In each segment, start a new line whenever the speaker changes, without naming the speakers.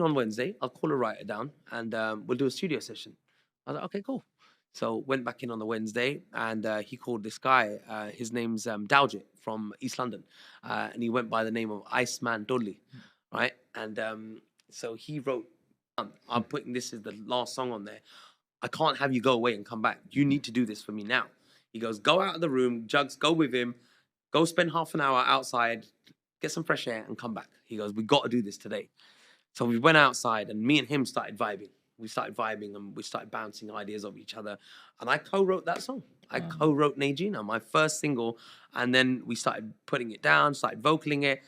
on Wednesday. I'll call her, write it down, and we'll do a studio session. I was like, okay, cool. So went back in on the Wednesday, and he called this guy. His name's Daljit from East London, and he went by the name of Iceman Dudley, right? And so he wrote, I'm putting this as the last song on there. I can't have you go away and come back. You need to do this for me now. He goes, go out of the room, Jugs, go with him, go spend half an hour outside, get some fresh air, and come back. He goes, we got to do this today. So we went outside, and me and him started vibing. We started vibing, and we started bouncing ideas off each other. And I co-wrote that song. I co-wrote Najina, my first single, and then we started putting it down, started vocaling it.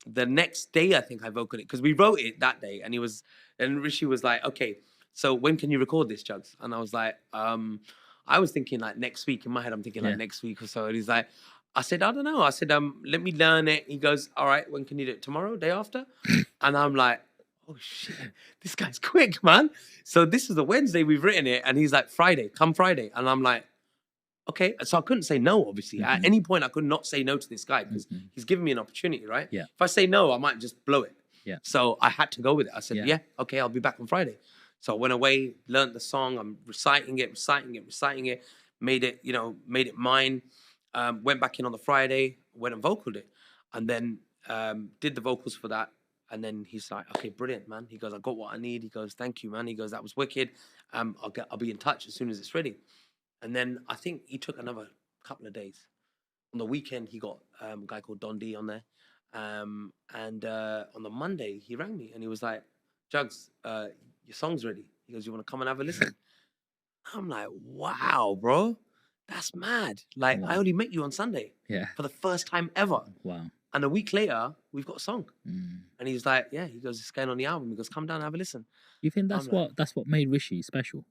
The next day, I think I vocaled it because we wrote it that day, and Rishi was like, "Okay, so when can you record this, Jugs?" And I was like, I was thinking like next week. In my head, I'm thinking like next week or so. And he's like, I said, I don't know. I said, let me learn it. He goes, all right, when can you do it? Tomorrow, day after? And I'm like, oh shit, this guy's quick, man. So this is a Wednesday, we've written it, and he's like, Friday, come Friday. And I'm like, okay. So I couldn't say no, obviously. At any point, I could not say no to this guy because he's giving me an opportunity, right?
Yeah.
If I say no, I might just blow it.
Yeah.
So I had to go with it. I said, yeah, okay, I'll be back on Friday. So I went away, learned the song. I'm reciting it, made it mine. Went back in on the Friday, went and vocaled it, and then did the vocals for that. And then he's like, okay, brilliant, man. He goes, I got what I need. He goes, thank you, man. He goes, that was wicked. I'll be in touch as soon as it's ready. And then I think he took another couple of days. On the weekend, he got a guy called Don D on there. And on the Monday, he rang me and he was like, Jugs, your song's ready. He goes, you want to come and have a listen? I'm like, wow, bro. That's mad. Like, I only met you on Sunday.
Yeah.
For the first time ever.
Wow.
And a week later, we've got a song. And he's like, yeah, he goes, it's going on the album. He goes, come down and have a listen.
You think that's what made Rishi special?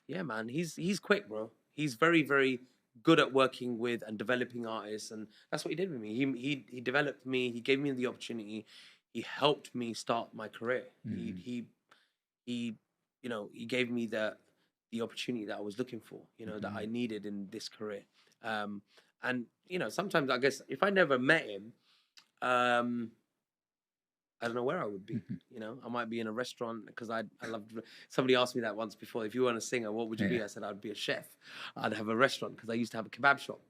Yeah, man. He's quick, bro. He's very, very good at working with and developing artists. And that's what he did with me. He developed me. He gave me the opportunity. He helped me start my career. He gave me the opportunity that I was looking for, that I needed in this career. And, sometimes I guess if I never met him, I don't know where I would be. I might be in a restaurant because I loved. Somebody asked me that once before. If you weren't a singer, what would you be? I said I'd be a chef. I'd have a restaurant because I used to have a kebab shop.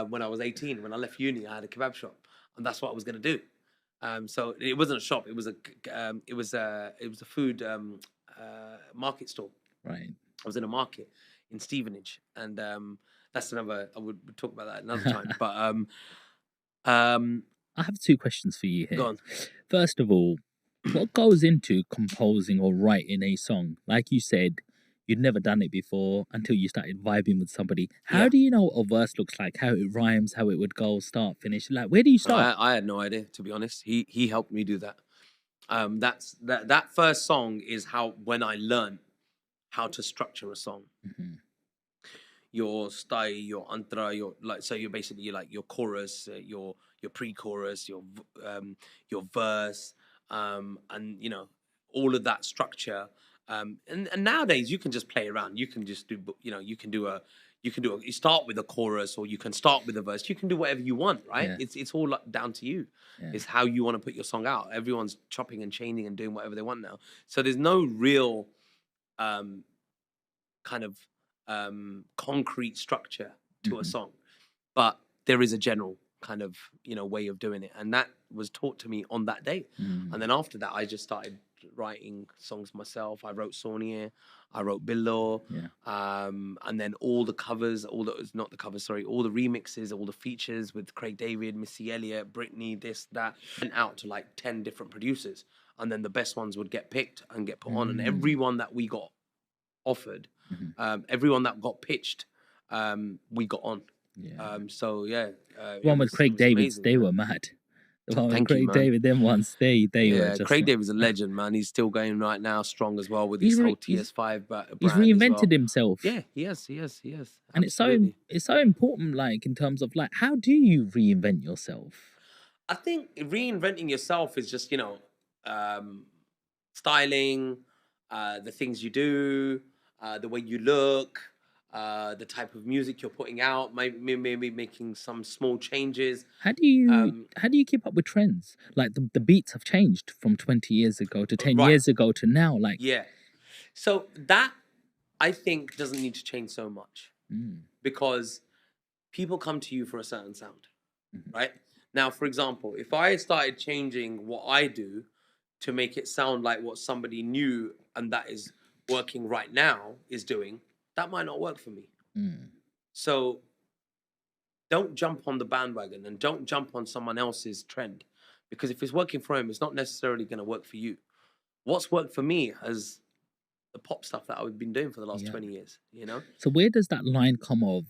When I was 18, when I left uni, I had a kebab shop, and that's what I was going to do. So it wasn't a shop. It was a food market store.
Right.
I was in a market in Stevenage, and that's another. I would talk about that another time. But
I have two questions for you here.
Go on.
First of all, what goes into composing or writing a song? Like you said, you'd never done it before until you started vibing with somebody. How do you know what a verse looks like? How it rhymes? How it would go? Start, finish? Like, where do you start?
I had no idea, to be honest. He helped me do that. That first song is when I learned how to structure a song. Your style, your antra, you're basically like your chorus, your pre-chorus, your verse, and all of that structure. And nowadays you can just play around. You can just do, you start with a chorus or you can start with a verse. You can do whatever you want, right?
Yeah.
It's all down to you. It's how you want to put your song out. Everyone's chopping and chaining and doing whatever they want now. So there's no real kind of concrete structure to a song, but there is a general kind of way of doing it, and that was taught to me on that day. And then after that, I just started writing songs myself. I wrote Sonia, I wrote Billo, and then all the covers, all the remixes, all the features with Craig David, Missy Elliott, Britney, this, that, went out to like 10 different producers, and then the best ones would get picked and get put on, and everyone that we got offered, everyone that got pitched, we got on. So yeah,
one with Craig David, they were mad. The one with Craig David, them ones, they were just.
Craig David's a legend, man. He's still going right now, strong as well with his whole TS5 brand.
He's reinvented himself.
Yeah, he has.
And it's so important, like in terms of like, how do you reinvent yourself?
I think reinventing yourself is just styling, the things you do, the way you look, the type of music you're putting out, maybe making some small changes.
How do you
Um,
keep up with trends? Like the beats have changed from 20 years ago to 10
right,
years ago to now. Like,
yeah. So that I think doesn't need to change so much
mm,
because people come to you for a certain sound,
mhm,
right? Now, for example, if I started changing what I do to make it sound like what somebody new and that is working right now is doing, that might not work for me.
mm,
So don't jump on the bandwagon and don't jump on someone else's trend because if it's working for him, it's not necessarily going to work for you. What's worked for me has the pop stuff that I've been doing for the last
yeah.
20 years, you know?
So where does that line come of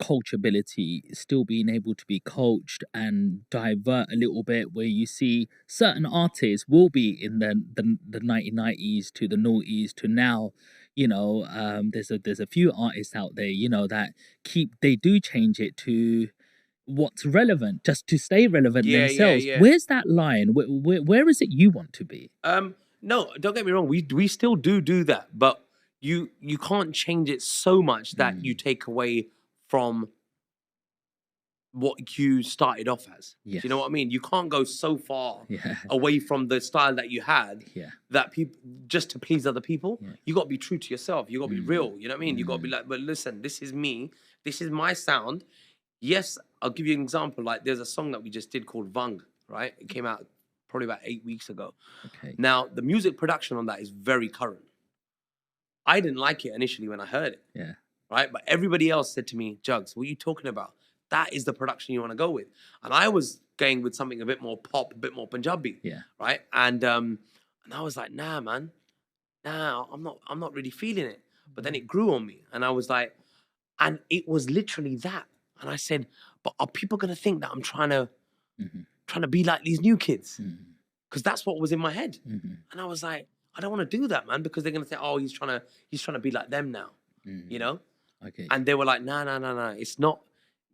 coachability still being able to be coached and divert a little bit, where you see certain artists will be in the 1990s to the noughties to now, there's a few artists out there, that they do change it to what's relevant just to stay relevant
Yeah, yeah,
themselves.
yeah.
Where's that line? Where is it you want to be?
No, don't get me wrong. We still do that, but you can't change it so much that you
Mm,
take away from what you started off as. Do you know
yes.
what I mean? You can't go so far
Yeah.
away from the style that you had
Yeah.
that people just to please other people.
Yeah.
You got to be true to yourself. You got to be
Mm,
real. You know what I mean? You got to be
mm,
like, but listen, this is me. This is my sound. Yes, I'll give you an example. Like there's a song that we just did called Vang, right? It came out probably about 8 weeks ago.
okay.
Now the music production on that is very current. I didn't like it initially when I heard it,
Yeah.
right? But everybody else said to me, Jugs, what are you talking about? That is the production you want to go with. And I was going with something a bit more pop, a bit more Punjabi,
Yeah.
right? And I was like, nah, man, nah, I'm not really feeling it. But then it grew on me, and I was like, and it was literally that. And I said, but are people gonna think that I'm
Hmm.
trying to be like these new kids?
Hmm.
Because that's what was in my head.
Hmm.
And I was like, I don't want to do that, man, because they're gonna think, oh, he's trying to be like them now, you
Hmm.
know?
Okay.
And they were like, no, no, no, no. It's not.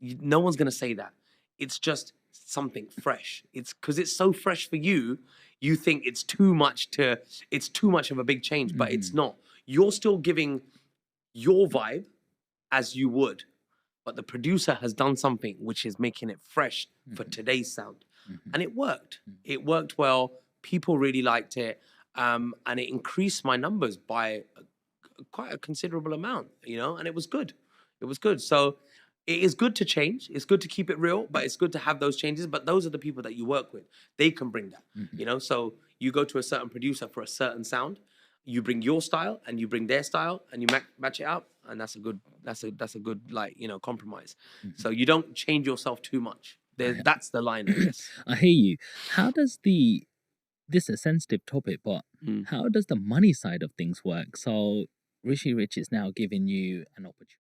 No one's gonna say that. It's just something fresh. It's because it's so fresh for you. You think it's too much to. It's too much of a big change, but it's
Hmm.
not. You're still giving your vibe as you would, but the producer has done something which is making it fresh for
Hmm.
today's sound,
Hmm.
and it worked. It worked well. People really liked it, and it increased my numbers by quite a considerable amount, and it was good. It was good. So it is good to change. It's good to keep it real, but it's good to have those changes. But those are the people that you work with. They can bring that.
Hmm.
So you go to a certain producer for a certain sound, you bring your style and you bring their style and you match it up, and that's a good compromise.
Hmm.
So you don't change yourself too much.
I,
That's the line, I guess.
I hear you. How does this is a sensitive topic, but
Mm.
how does the money side of things work? So Rishi Rich is now giving you an opportunity